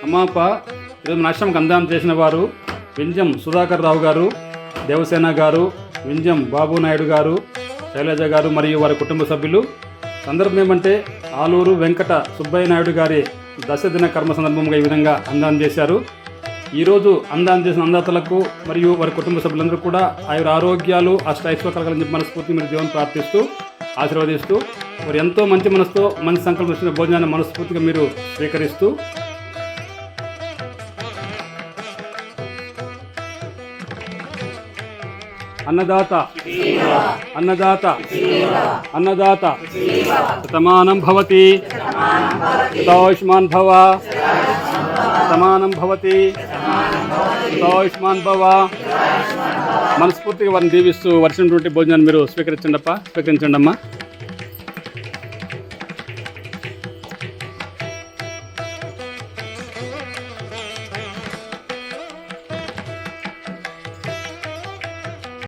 అమ్మాప ఈరోజు మన ఆశ్రమంకి అందాం చేసిన వారు వింజం సుధాకర్ రావు గారు, దేవసేన గారు, వింజం బాబు నాయుడు గారు, శైలజ గారు మరియు వారి కుటుంబ సభ్యులు. సందర్భం ఏమంటే ఆలూరు వెంకట సుబ్బయ్య నాయుడు గారి దశదిన కర్మ సందర్భంగా ఈ విధంగా అందాం చేశారు. ఈరోజు అందాం చేసిన అందాతలకు మరియు వారి కుటుంబ సభ్యులందరూ కూడా ఆయుర ఆరోగ్యాలు ఐశ్వర్యాలని చెప్పి మనస్ఫూర్తి మీరు దేవుని ప్రార్థిస్తూ ఆశీర్వదిస్తూ మరి ఎంతో మంచి మనసుతో మంచి సంకల్పం వచ్చిన భోజనాన్ని మనస్ఫూర్తిగా మీరు స్వీకరిస్తూ అన్నదాత అన్నదాత అన్నదాత శతమానం భవతి శతాయుష్మాన్ భవ శతమానం భవతి శతాయుష్మాన్ భవ. మనస్ఫూర్తిగా వారిని దీవిస్తూ వచ్చినటువంటి భోజనాన్ని మీరు స్వీకరించండి అమ్మా.